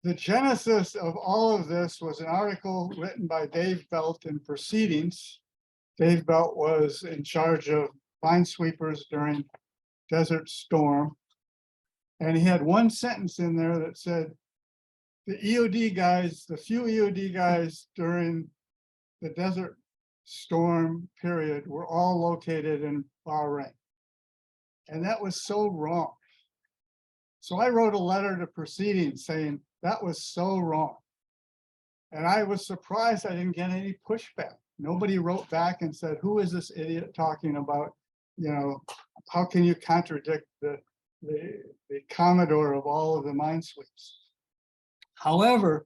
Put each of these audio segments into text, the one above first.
The genesis of all of this was an article written by Dave Belt in Proceedings. Dave Belt was in charge of minesweepers during Desert Storm. And he had one sentence in there that said, the EOD guys, the few EOD guys during the Desert Storm period were all located in Bahrain. And that was so wrong. So I wrote a letter to Proceedings saying that was so wrong. And I was surprised I didn't get any pushback. Nobody wrote back and said, who is this idiot talking about? You know, how can you contradict the Commodore of all of the minesweeps? However,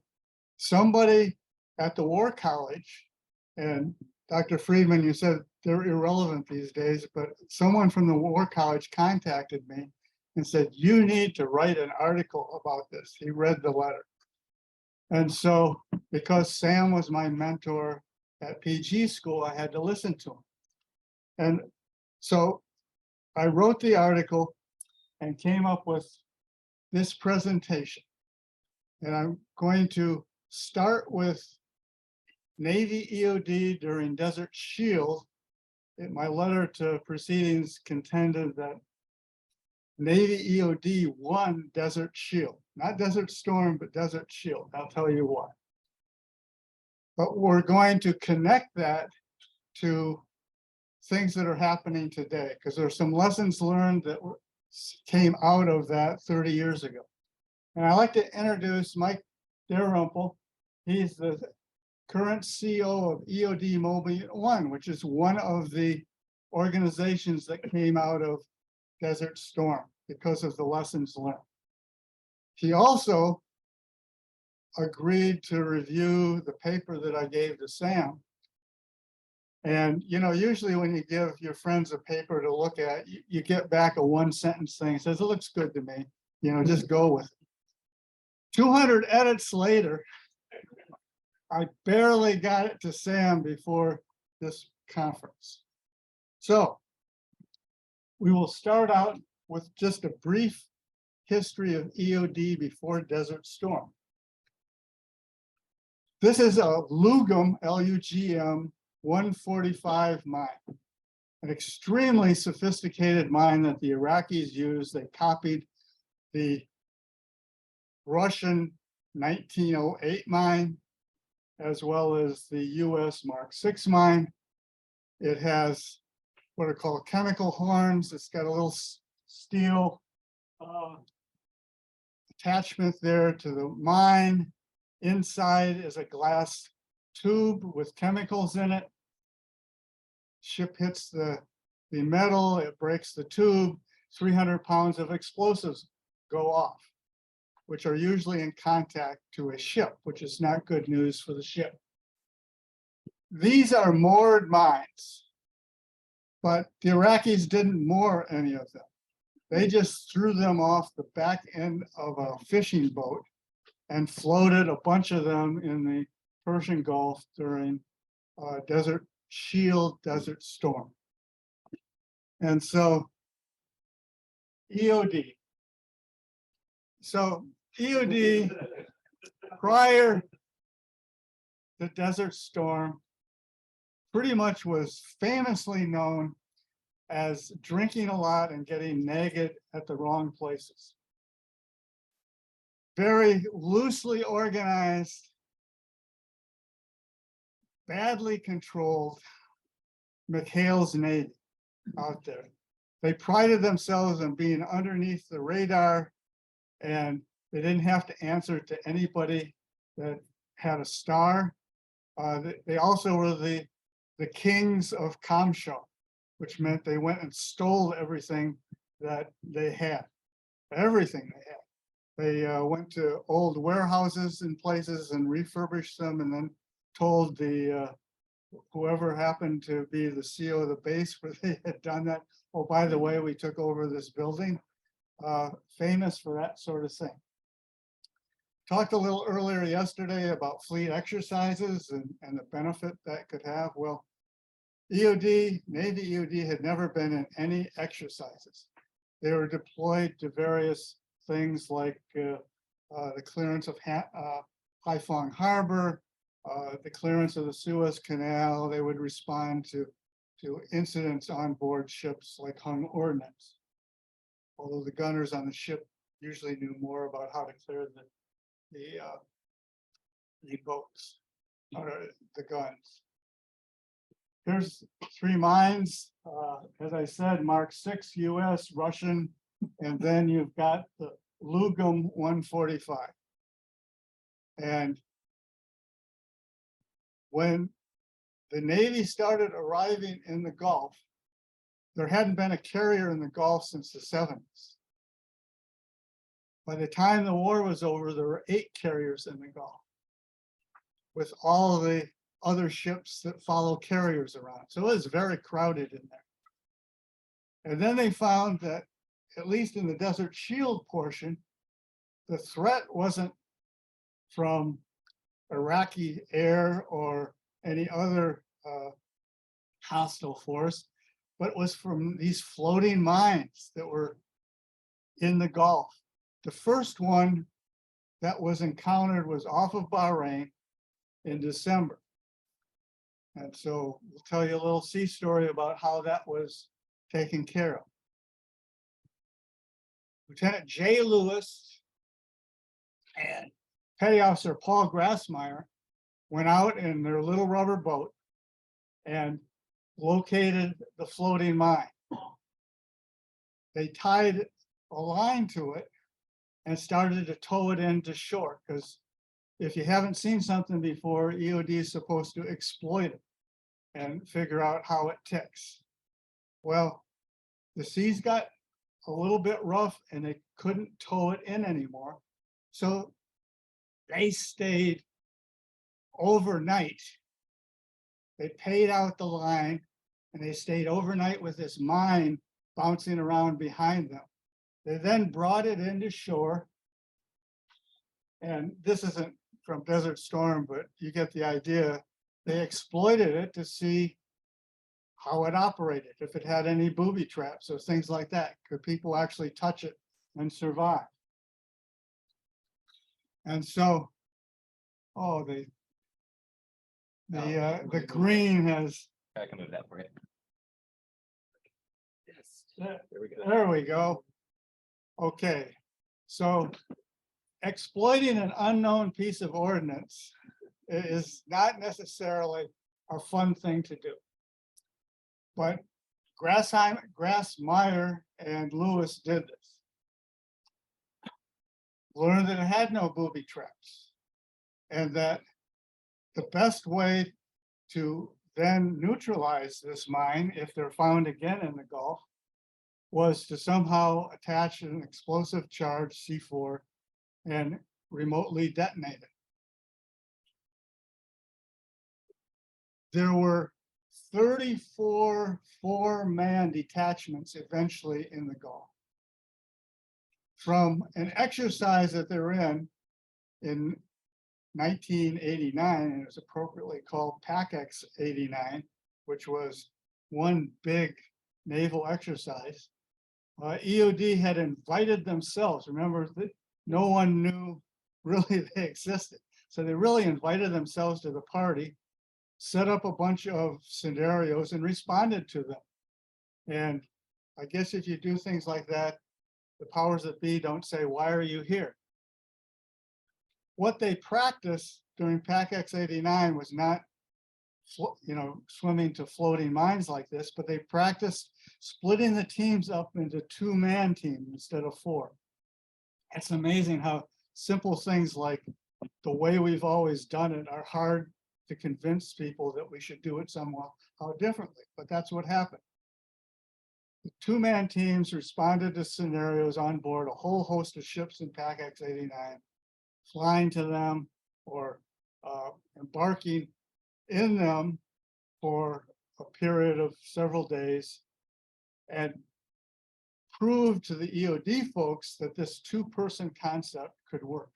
somebody at the War College, and Dr. Friedman, you said they're irrelevant these days, but someone from the War College contacted me and said, you need to write an article about this. He read the letter. And so, because Sam was my mentor at PG school, I had to listen to him. And so I wrote the article and came up with this presentation. And I'm going to start with Navy EOD during Desert Shield. In my letter to Proceedings contended that Navy EOD won Desert Shield, not Desert Storm, but Desert Shield. I'll tell you why. But we're going to connect that to things that are happening today, because there are some lessons learned that came out of that 30 years ago. And I'd like to introduce Mike Dalrymple. He's the current CEO of EOD Mobile 1, which is one of the organizations that came out of Desert Storm because of the lessons learned. He also agreed to review the paper that I gave to Sam. And, you know, usually when you give your friends a paper to look at, you get back a one-sentence thing. It says, it looks good to me. You know, just go with it. 200 edits later, I barely got it to Sam before this conference. So we will start out with just a brief history of EOD before Desert Storm. This is a Lugum, L-U-G-M, 145 mine, an extremely sophisticated mine that the Iraqis used. They copied the Russian 1908 mine, as well as the US Mark VI mine. It has what are called chemical horns. It's got a little steel attachment there to the mine. Inside is a glass tube with chemicals in it. Ship hits the metal, it breaks the tube, 300 pounds of explosives go off, which are usually in contact to a ship, which is not good news for the ship. These are moored mines, but the Iraqis didn't moor any of them. They just threw them off the back end of a fishing boat and floated a bunch of them in the Persian Gulf during Desert Shield, Desert Storm. And so EOD. So EOD, prior to Desert Storm, pretty much was famously known as drinking a lot and getting naked at the wrong places. Very loosely organized, badly controlled McHale's Navy out there. They prided themselves on being underneath the radar, and they didn't have to answer to anybody that had a star. They also were the kings of Kamshaw, which meant they went and stole everything that they had, everything they had. They went to old warehouses and places and refurbished them, and then told the whoever happened to be the CEO of the base where they had done that, oh, by the way, we took over this building. Famous for that sort of thing. Talked a little earlier yesterday about fleet exercises and the benefit that could have. Well, EOD, Navy EOD had never been in any exercises. They were deployed to various things like the clearance of Haiphong Harbor, the clearance of the Suez Canal. They would respond to incidents on board ships like hung ordnance. Although the gunners on the ship usually knew more about how to clear the boats or the guns. Here's 3 mines, as I said, Mark 6 US, Russian, and then you've got the Lugum 145. And when the Navy started arriving in the Gulf, there hadn't been a carrier in the Gulf since the 70s. By the time the war was over, there were 8 carriers in the Gulf, with all of the other ships that follow carriers around. So it was very crowded in there. And then they found that, at least in the Desert Shield portion, the threat wasn't from Iraqi air or any other hostile force, but was from these floating mines that were in the Gulf. The first one that was encountered was off of Bahrain in December. And so we'll tell you a little sea story about how that was taken care of. Lieutenant J. Lewis and Petty Officer Paul Grassmeyer went out in their little rubber boat and located the floating mine. They tied a line to it and started to tow it into shore, because if you haven't seen something before, EOD is supposed to exploit it and figure out how it ticks. Well, the seas got a little bit rough and they couldn't tow it in anymore. So they stayed overnight. They paid out the line and they stayed overnight with this mine bouncing around behind them. They then brought it into shore. And this isn't from Desert Storm, but you get the idea. They exploited it to see how it operated, if it had any booby traps or things like that. Could people actually touch it and survive? And so, oh, the green has. I can move that for you. Yes. There we go. There we go. Okay, so exploiting an unknown piece of ordnance is not necessarily a fun thing to do. But Grassmeyer and Lewis did this. Learned that it had no booby traps, and that the best way to then neutralize this mine, if they're found again in the Gulf, was to somehow attach an explosive charge, C4, and remotely detonate it. There were 34 4-man detachments eventually in the Gulf. From an exercise that they're in 1989, and it was appropriately called PACX 89, which was one big naval exercise. EOD had invited themselves. Remember, that no one knew really they existed. So they really invited themselves to the party, set up a bunch of scenarios and responded to them. And I guess if you do things like that, the powers that be don't say, why are you here? What they practiced during PACX 89 was not, swimming to floating mines like this, but they practiced splitting the teams up into 2-man teams instead of 4. It's amazing how simple things like the way we've always done it are hard to convince people that we should do it somehow differently, but that's what happened. The 2-man teams responded to scenarios on board a whole host of ships in PACX 89, flying to them or embarking in them for a period of several days, and proved to the EOD folks that this 2-person concept could work.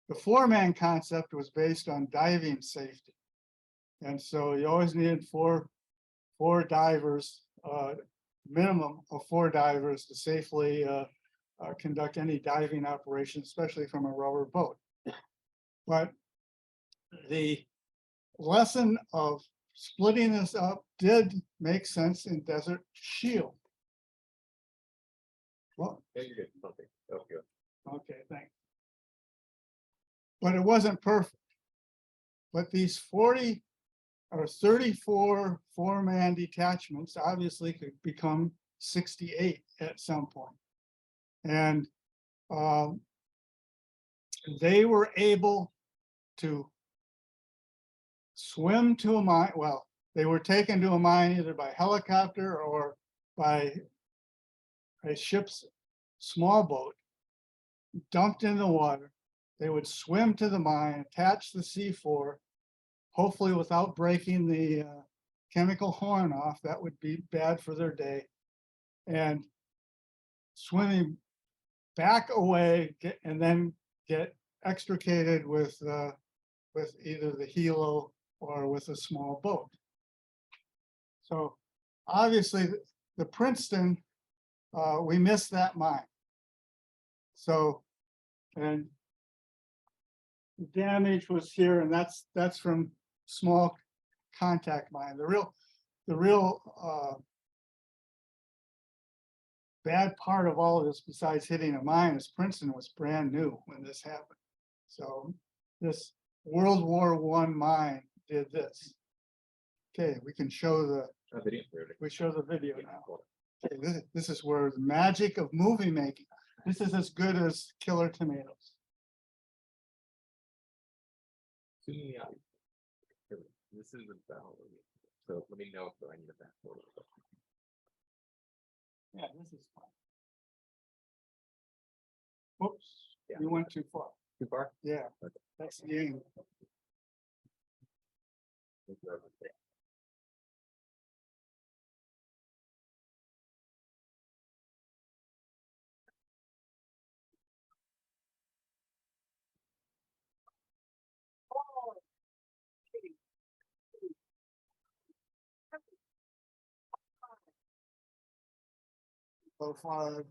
The 4-man concept was based on diving safety. And so you always needed four divers, minimum of 4 divers to safely conduct any diving operation, especially from a rubber boat. But the lesson of splitting this up did make sense in Desert Shield. Well, Yeah, you're good. Okay. Okay. okay, thanks. But it wasn't perfect. But these 40 or 34 four-man detachments obviously could become 68 at some point. And they were able to swim to a mine. Well, they were taken to a mine either by helicopter or by a ship's small boat, dumped in the water. They would swim to the mine, attach the C4, hopefully without breaking the chemical horn off. That would be bad for their day. And swimming back away and then get extricated with either the helo or with a small boat. So obviously the Princeton, we missed that mine. So, and the damage was here, and that's from small contact mine. The real bad part of all of this, besides hitting a mine, is Princeton was brand new when this happened. So this World War I mine did this. Okay, we can show the we show the video now. Okay, this is where the magic of movie making. This is as good as Killer Tomatoes. This is about. So let me know if I need a back photo. Yeah, this is fun. Whoops, Yeah. we went too far. Too far? Yeah, Okay. that's the aim. So far.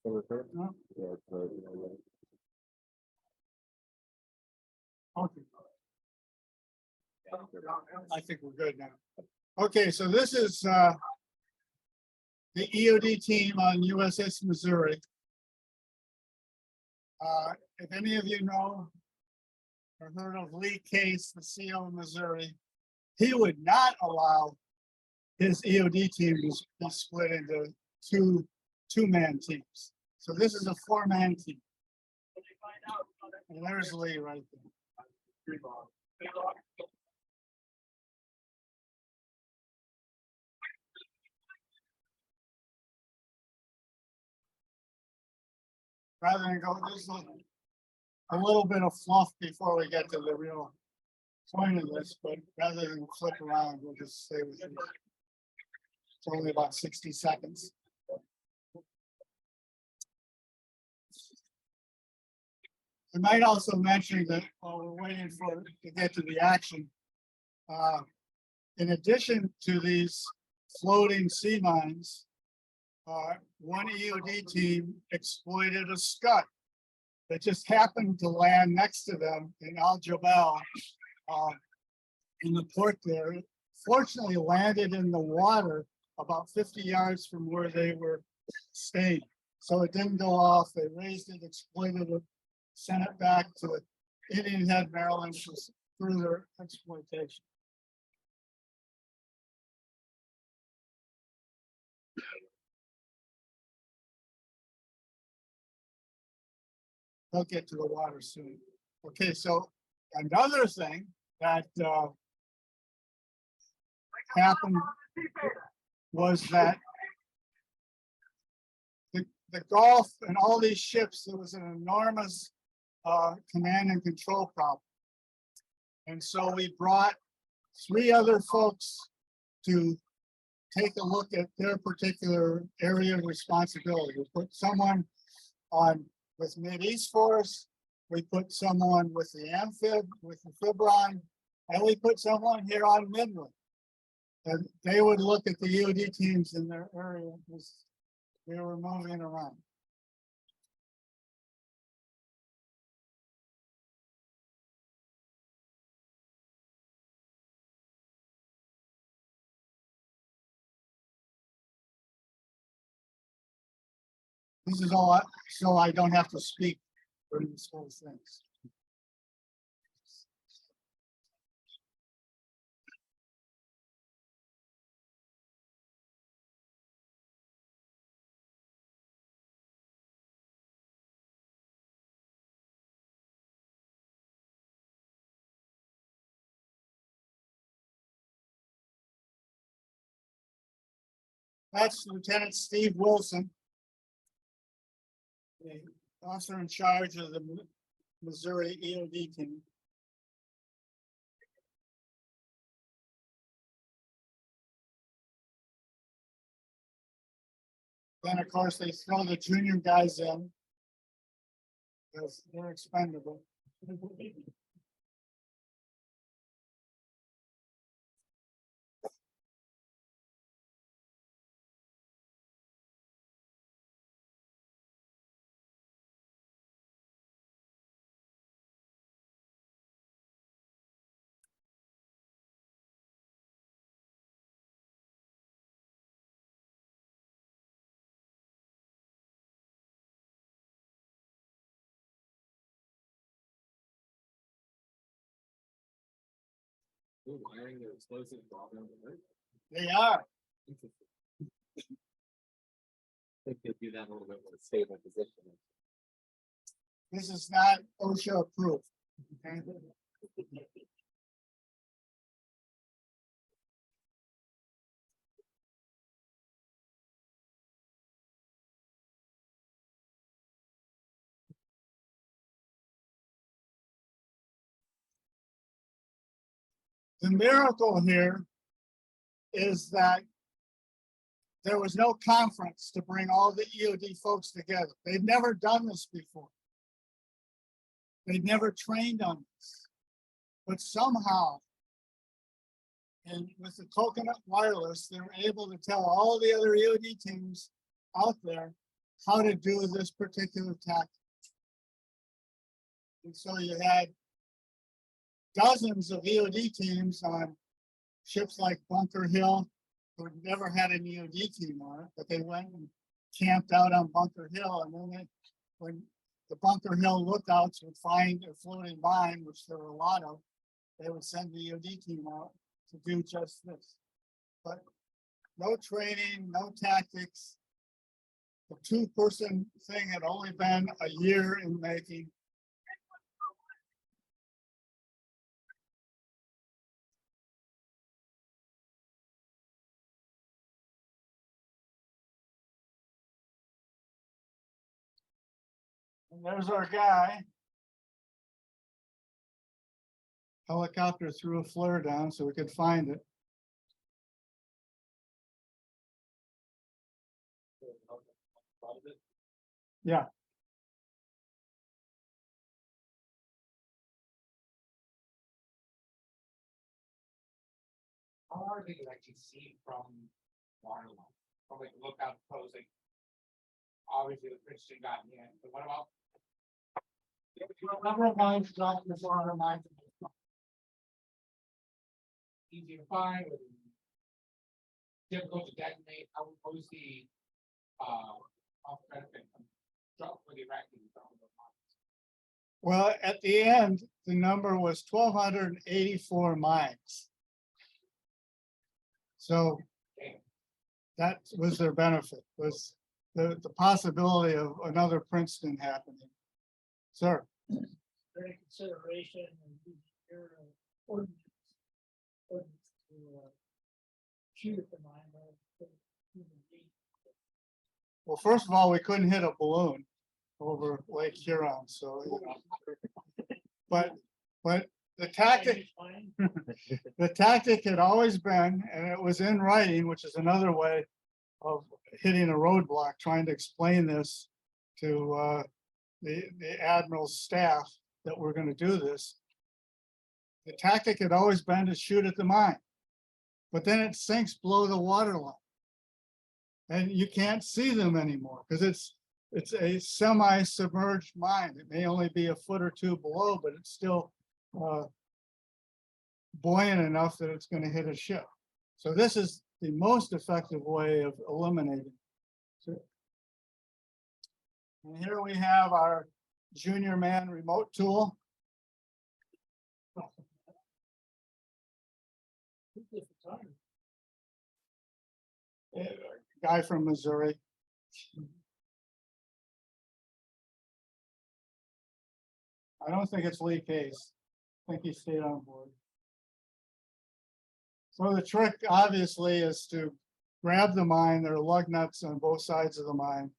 No? Okay. I think we're good now. Okay, so this is the EOD team on USS Missouri. If any of you know or heard of Lee Case, the CO of Missouri, he would not allow his EOD team to be split into two-man teams. So this is a four-man team. And there's Lee right there. Rather than go, there's a little bit of fluff before we get to the real point of this, but rather than flip around, we'll just stay with it. It's only about 60 seconds. I might also mention that while we're waiting to get to the action, in addition to these floating sea mines, one EOD team exploited a Scud that just happened to land next to them in Al Jabal in the port there. It fortunately landed in the water about 50 yards from where they were staying. So it didn't go off. They raised it, exploited it, sent it back to Indian Head, Maryland for further exploitation. They'll get to the water soon. Okay, so another thing that happened was that the Gulf and all these ships, there was an enormous command and control problem. And so we brought 3 other folks to take a look at their particular area of responsibility. We put someone on with Mid-East Force. We put someone with the amphib, with the Fibron, and we put someone here on Midland. And they would look at the EOD teams in their area as they were moving around. This is all, so I don't have to speak for these whole things. That's Lieutenant Steve Wilson, the officer in charge of the Missouri EOD team. Then, of course, they throw the junior guys in because they're expendable. Ooh, wiring the explosive bomb on the right. They are. Interesting. I think they do that a little bit more stable position. This is not OSHA approved. Okay? The miracle here is that there was no conference to bring all the EOD folks together. They'd never done this before. They'd never trained on this. But somehow, and with the Coconut Wireless, they were able to tell all the other EOD teams out there how to do this particular tactic. And so you had dozens of EOD teams on ships like Bunker Hill, who never had an EOD team on it, but they went and camped out on Bunker Hill. And then they, when the Bunker Hill lookouts would find a floating mine, which there were a lot of, they would send the EOD team out to do just this. But no training, no tactics. The two-person thing had only been a year in making. And there's our guy. Helicopter threw a flare down so we could find it. Yeah. How are they actually seen from waterline? From like lookout post, like obviously the Princeton got in, but what about? Number of mines dropped this on our mines. Easy to find, or difficult to detonate, how was the off benefit from drop for the Iraqis? Well, at the end, the number was 1,284 mines. So that was their benefit, was the possibility of another Princeton happening. Sir. Very consideration and your ordinance to shoot at the mine. Well, first of all, we couldn't hit a balloon over Lake Huron, so, you know. But the tactic, the tactic had always been, and it was in writing, which is another way of hitting a roadblock, trying to explain this to the admiral's staff that we're going to do this. the tactic had always been to shoot at the mine, but then it sinks below the water line. And you can't see them anymore because it's a semi-submerged mine. It may only be a foot or two below, but it's still buoyant enough that it's going to hit a ship. So this is the most effective way of eliminating. And here we have our junior man remote tool. Guy from Missouri. I don't think it's Lee Case. I think he stayed on board. So the trick obviously is to grab the mine. There are lug nuts on both sides of the mine.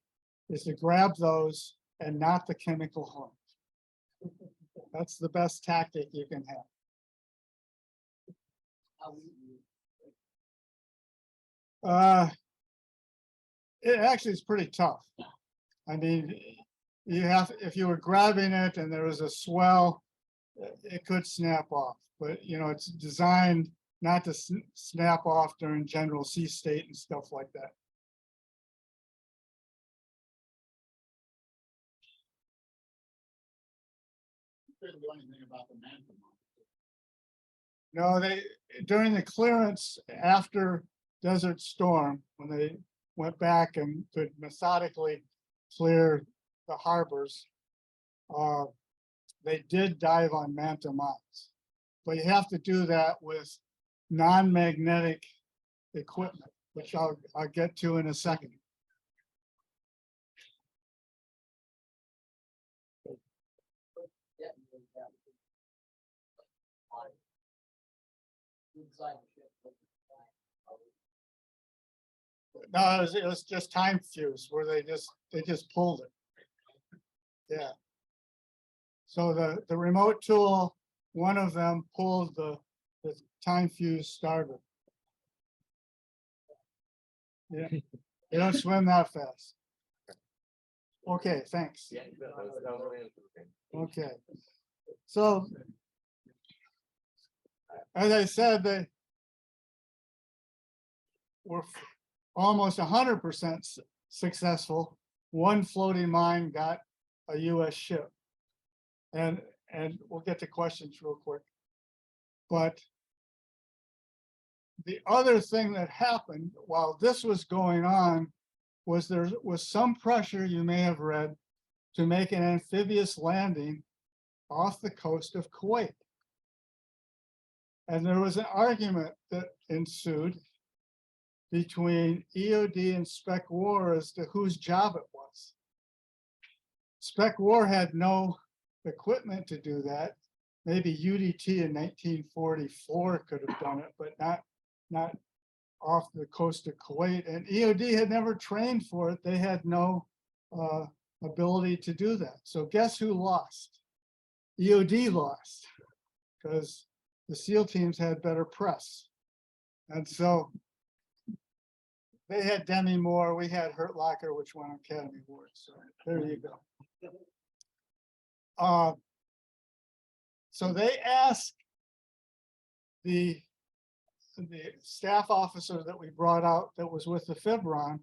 Is to grab those and not the chemical horn. That's the best tactic you can have. It actually is pretty tough. I mean, you have, if you were grabbing it and there was a swell, it could snap off, but you know, it's designed not to snap off during general sea state and stuff like that. Couldn't do anything about the mantle. No, they, during the clearance after Desert Storm, when they went back and could methodically clear the harbors, they did dive on manta mines. But you have to do that with non-magnetic equipment, which I'll get to in a second. No, it was just time fuse where they just pulled it. Yeah. So the remote tool, one of them pulled the time fuse starter. Yeah, they don't swim that fast. Okay, thanks. Yeah, that was really interesting. Okay. So as I said, they were almost 100% successful. One floating mine got a US ship. And we'll get to questions real quick. But the other thing that happened while this was going on was there was some pressure, you may have read, to make an amphibious landing off the coast of Kuwait. And there was an argument that ensued between EOD and Spec War as to whose job it was. Spec War had no equipment to do that. Maybe UDT in 1944 could have done it, but not off the coast of Kuwait. And EOD had never trained for it. They had no ability to do that. So guess who lost? EOD lost because the SEAL teams had better press. And so they had Demi Moore, we had Hurt Locker, which won Academy Awards. So there you go. So they asked the staff officer that we brought out that was with the Fibron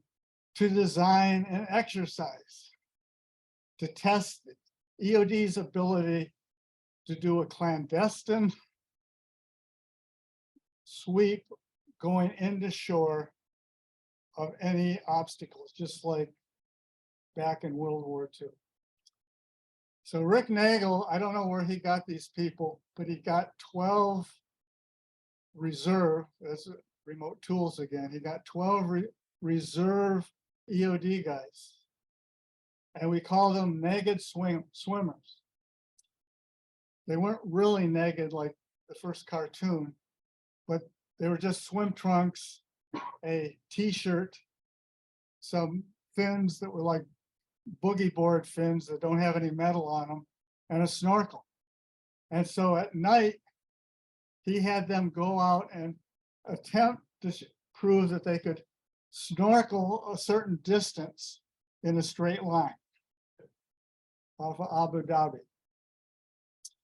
to design an exercise to test EOD's ability to do a clandestine sweep going into shore of any obstacles, just like back in World War II. So Rick Nagel, I don't know where he got these people, but he got 12 reserve, as remote tools again, he got 12 reserve EOD guys. And we call them naked swimmers. They weren't really naked like the first cartoon, but they were just swim trunks, a t-shirt, some fins that were like boogie board fins that don't have any metal on them, and a snorkel. And so at night, he had them go out and attempt to prove that they could snorkel a certain distance in a straight line off of Abu Dhabi.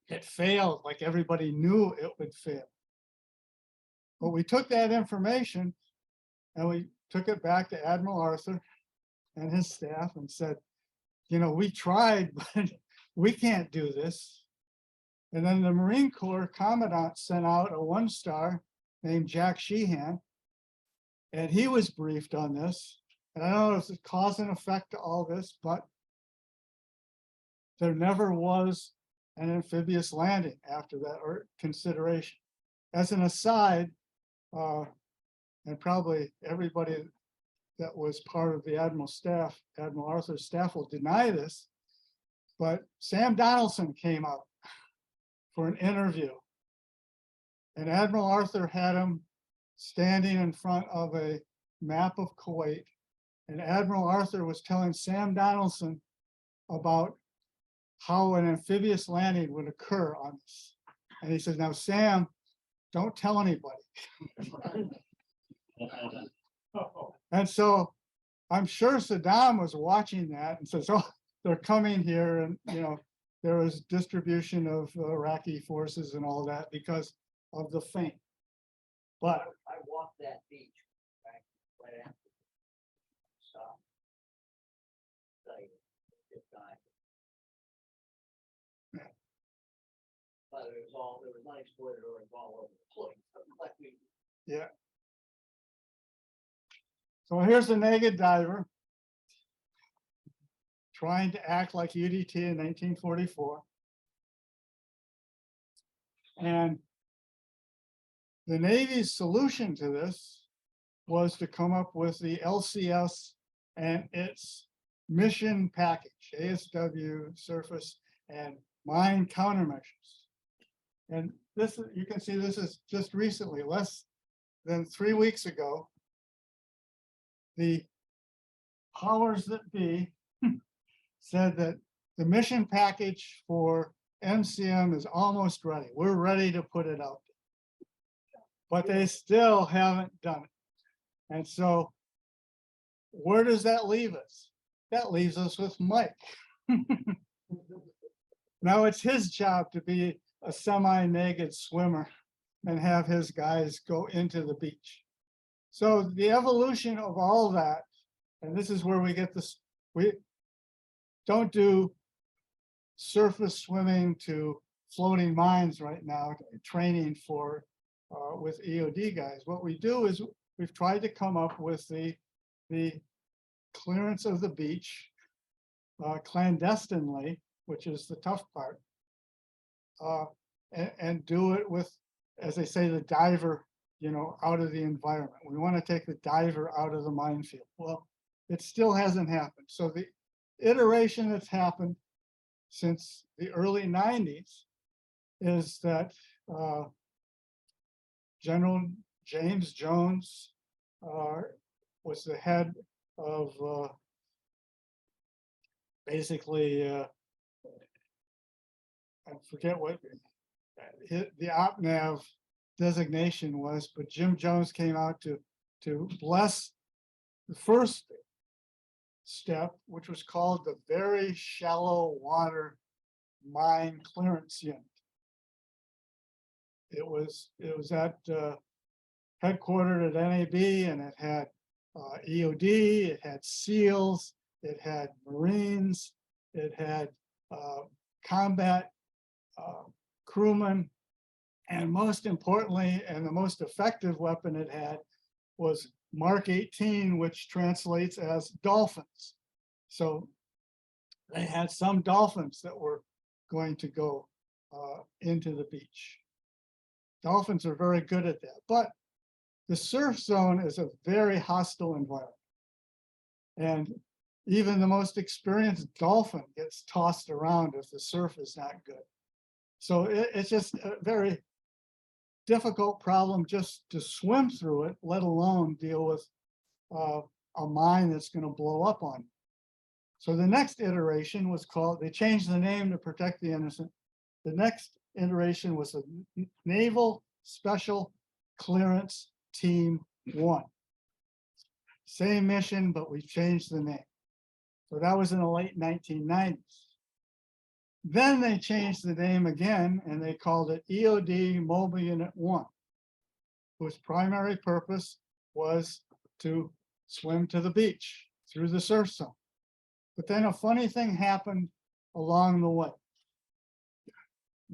it failed, like everybody knew it would fail. But we took that information and we took it back to Admiral Arthur and his staff and said, you know, we tried, but we can't do this. And then the Marine Corps Commandant sent out a 1-star named Jack Sheehan, and he was briefed on this. And I don't know if it's cause and effect to all this, but there never was an amphibious landing after that or consideration. As an aside, and probably everybody that was part of the Admiral's staff, Admiral Arthur's staff will deny this, but Sam Donaldson came out for an interview. And Admiral Arthur had him standing in front of a map of Kuwait. And Admiral Arthur was telling Sam Donaldson about how an amphibious landing would occur on this. And he says, now, Sam, don't tell anybody. And so I'm sure Saddam was watching that and says, oh, they're coming here. And, you know, there was distribution of Iraqi forces and all that because of the feint. But I walked that beach back right after. Stop. It died. But there was unexploded orders all over the place. Like we, yeah. So here's the naked diver trying to act like UDT in 1944. And the Navy's solution to this was to come up with the LCS and its mission package, ASW, surface, and mine countermeasures. And this, you can see this is just recently, less than 3 weeks ago, the powers that be said that the mission package for MCM is almost ready. We're ready to put it out. But they still haven't done it. And so where does that leave us? That leaves us with Mike. Now it's his job to be a semi-naked swimmer and have his guys go into the beach. So the evolution of all that, and this is where we get this, we don't do surface swimming to floating mines right now, training for with EOD guys. What we do is we've tried to come up with the clearance of the beach clandestinely, which is the tough part, and do it with, as they say, the diver, you know, out of the environment. We want to take the diver out of the minefield. Well, it still hasn't happened. So the iteration that's happened since the early 90s is that General James Jones was the head of basically, I forget what the OpNav designation was, but Jim Jones came out to bless the first step, which was called the Very Shallow Water Mine Clearance Unit. It was at headquartered at NAB, and it had EOD, it had SEALs, it had Marines, it had combat crewmen, and most importantly, and the most effective weapon it had was Mark 18, which translates as dolphins. So they had some dolphins that were going to go into the beach. Dolphins are very good at that, but the surf zone is a very hostile environment. And even the most experienced dolphin gets tossed around if the surf is not good. So it's just a very difficult problem just to swim through it, let alone deal with a mine that's going to blow up on you. So the next iteration was called, they changed the name to protect the innocent. The next iteration was a Naval Special Clearance Team 1. Same mission, but we changed the name. So that was in the late 1990s. Then they changed the name again and they called it EOD Mobile Unit 1, whose primary purpose was to swim to the beach through the surf zone. But then a funny thing happened along the way.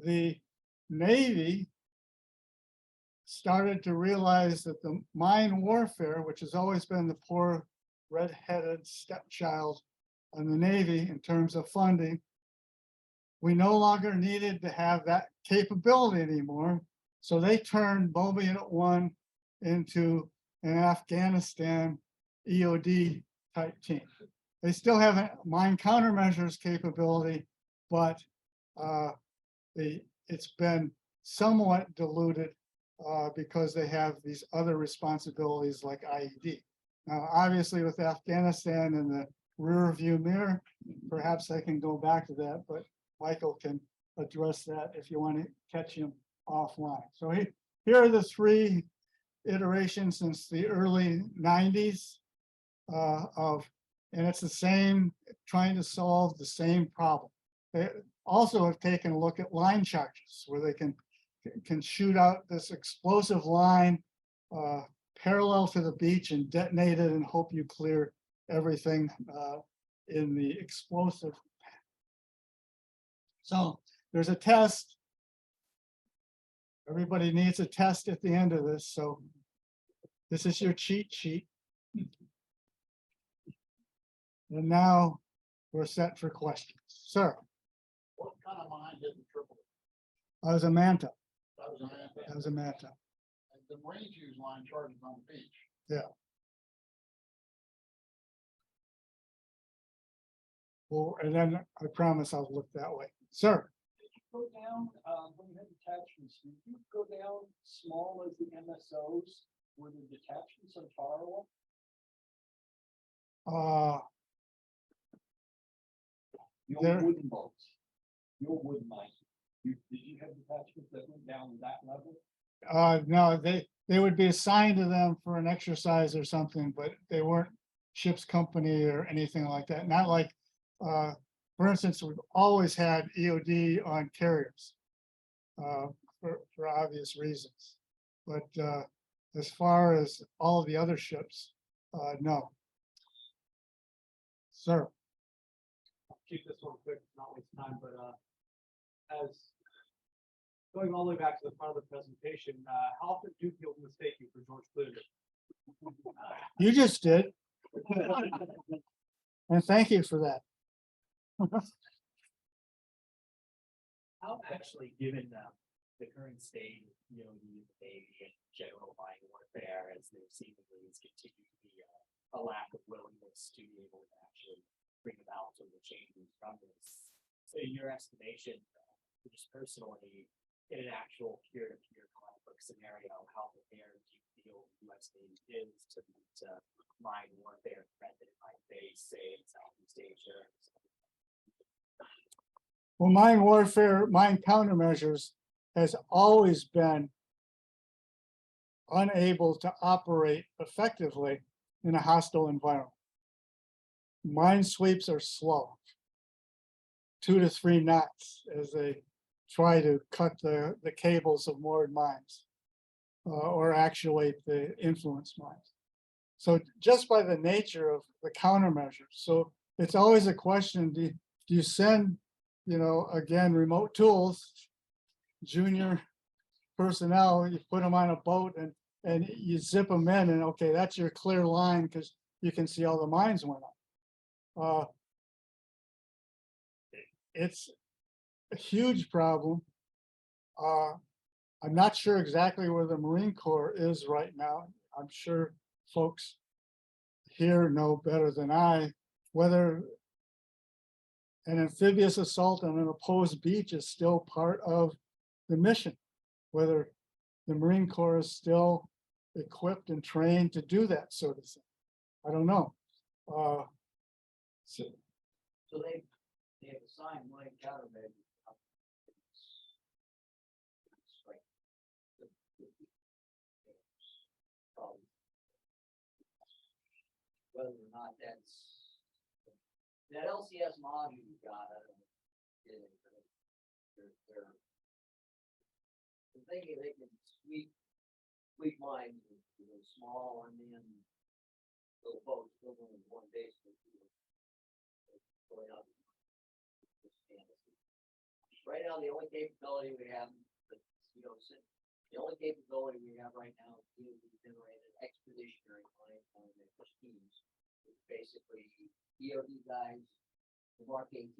The Navy started to realize that the mine warfare, which has always been the poor red-headed stepchild on the Navy in terms of funding, we no longer needed to have that capability anymore. So they turned Mobile Unit 1 into an Afghanistan EOD type team. They still have a mine countermeasures capability, but it's been somewhat diluted because they have these other responsibilities like IED. Now, obviously with Afghanistan in the rear view mirror, perhaps I can go back to that, but Michael can address that if you want to catch him offline. So here are the three iterations since the early 90s and it's the same, trying to solve the same problem. They also have taken a look at line charges where they can shoot out this explosive line parallel to the beach and detonate it and hope you clear everything in the explosive. So there's a test. Everybody needs a test at the end of this. So this is your cheat sheet. And now we're set for questions. Sir, What kind of mine didn't triple? I was a Manta. That was an I was a Manta. And the Marines use line charges on the beach. Yeah. Well, and then I promise I'll look that way. Sir, Go down, when you have detachments, did you go down small as the MSOs? Were the detachments unfireable? The There- old wooden boats, the old wooden mines. Did you have detachments that went down that level? no, they would be assigned to them for an exercise or something, but they weren't ship's company or anything like that. Not like, for instance, we've always had EOD on carriers for obvious reasons. But as far as all of the other ships, no. Sir, Keep this one quick, not waste time, but as going all the way back to the front of the presentation, how often do people mistake you for George Clooney? you just did. And thank you for that. How actually, given the current state, you know, the Navy and general mine warfare, as there seemingly is continued to be a lack of willingness to be able to actually bring about some of the changes from this. So in your estimation, just personally, in an actual peer-to-peer conflict scenario, how prepared do you feel the US Navy is to meet mine warfare threat that it might face, say, in Southeast Asia? Well, mine warfare, mine countermeasures has always been unable to operate effectively in a hostile environment. Mine sweeps are slow, 2 to 3 knots as they try to cut the cables of moored mines or actuate the influence mines. So just by the nature of the countermeasures. So it's always a question, do you send, you know, again, remote tools, junior personnel, you put them on a boat and you zip them in and okay, that's your clear line because you can see all the mines went up. It's a huge problem. I'm not sure exactly where the Marine Corps is right now. I'm sure folks here know better than I, whether an amphibious assault on an opposed beach is still part of the mission, whether the Marine Corps is still equipped and trained to do that sort of thing. I don't know. So they have assigned line countermeasures. Whether or not that's that LCS module you got, I don't know, they're thinking they can sweep mines with, small unmanned little boats, built in one basement. Going up. Right now, the only capability we have, the only capability we have right now is to generate an expeditionary line on the teams. Basically, EOD guys, the Mark 18.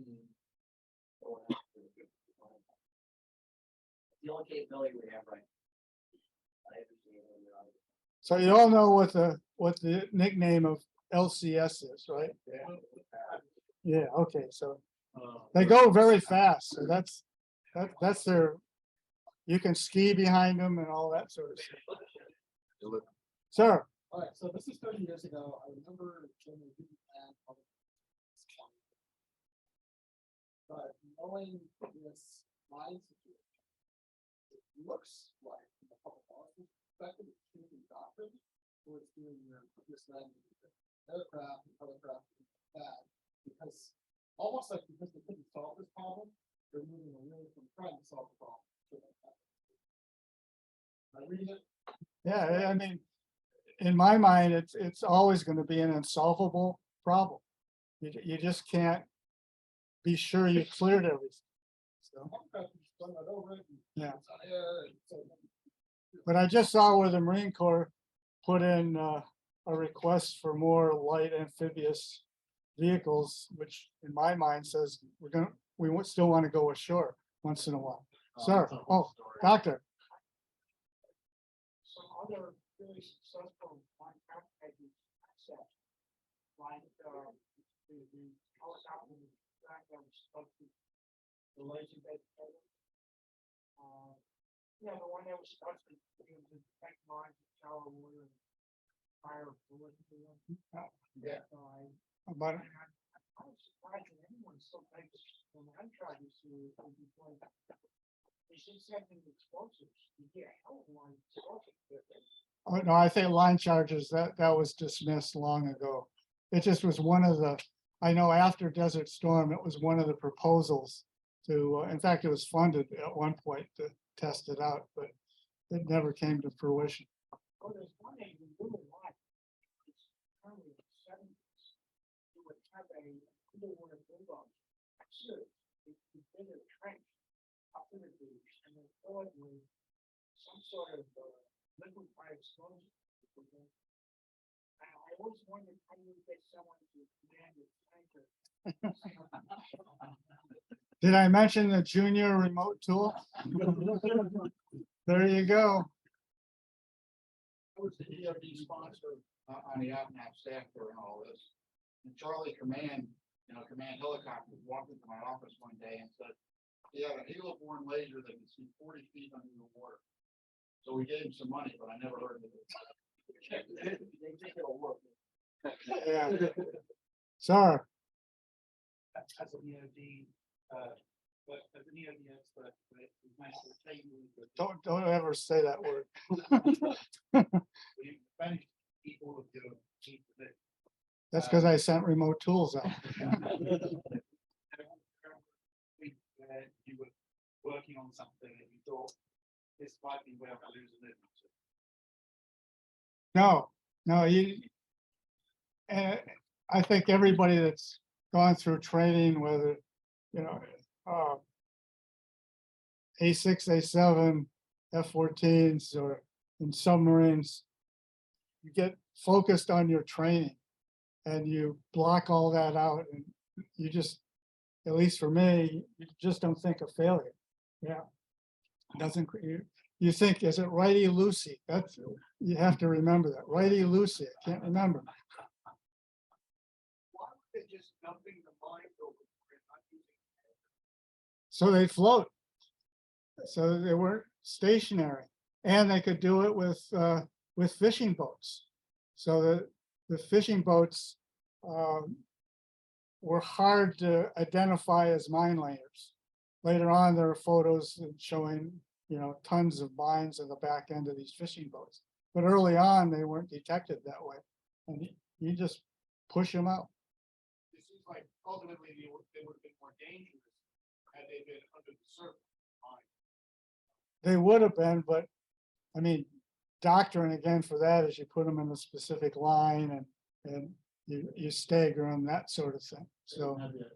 Going up to the only capability we have right now. I understand when you're out of it. So you all know what the nickname of LCS is, right? Yeah, okay, so they go very fast, so that's their, you can ski behind them and all that sort of stuff. Sir, All right, so this is 30 years ago. I remember when we didn't have public. But knowing this line situation, it looks like from the public policy perspective, it's changing doctrine, or it's doing this aircraft and hovercraft like that, because almost like because they couldn't solve this problem, they're moving away from trying to solve the problem. Am I reading it? yeah, I mean, in my mind, it's always going to be an unsolvable problem. You just can't be sure you cleared everything. So, yeah. But I just saw where the Marine Corps put in a request for more light amphibious vehicles, which in my mind says we still want to go ashore once in a while. Sir, oh, doctor. Some other really successful line craft assets, like the helicopter track that was supposed to the lazy bed. Yeah, the one that was supposed to detect mines, shower water, and fire bullets. Yeah. I But was surprised that anyone still thinks when I'm trying to see it, they should send in explosives. You get a hell of a lot of explosives. oh, no, I think line charges, that was dismissed long ago. It just was one of the, I know after Desert Storm, it was one of the proposals to, in fact, it was funded at one point to test it out, but it never came to fruition. Oh, there's one thing we really like. It's currently the 70s. You would have a underwater bulldog. Sure, it's been a trench up in the beach and then fill it with some sort of liquefied explosion. I always wondered how you would get someone to command a tanker. Did I mention the junior remote tool? There you go. I was the EOD sponsor on the APNAP staff during all this. And Charlie Command helicopter walked into my office one day and said, he had a helo-borne laser that could see 40 feet under the water. So we gave him some money, but I never heard of it. They think it'll work. Yeah. Sir, As an EOD, but as an EOD expert, it's nice to say don't ever say that word. we managed to keep all of your chief of it. That's because I sent remote tools out. You were working on something and you thought this might be where I lose a little. No, and I think everybody that's gone through training, whether, A6, A7, F-14s, or in submarines, you get focused on your training and you block all that out, and you just, at least for me, you just don't think of failure. Yeah. Doesn't, you think, is it righty loosey? That's, you have to remember that. Righty loosey, I can't remember. Why were they just dumping the mine over and not using it? So they float. So they weren't stationary, and they could do it with fishing boats. So the fishing boats were hard to identify as mine layers. Later on, there are photos showing, tons of mines in the back end of these fishing boats. But early on, they weren't detected that way, and you just push them out. It seems like ultimately they would have been more dangerous had they been under the surface. They would have been, but I mean, doctrine again for that is you put them in a specific line and you stagger them, that sort of thing. So, Have the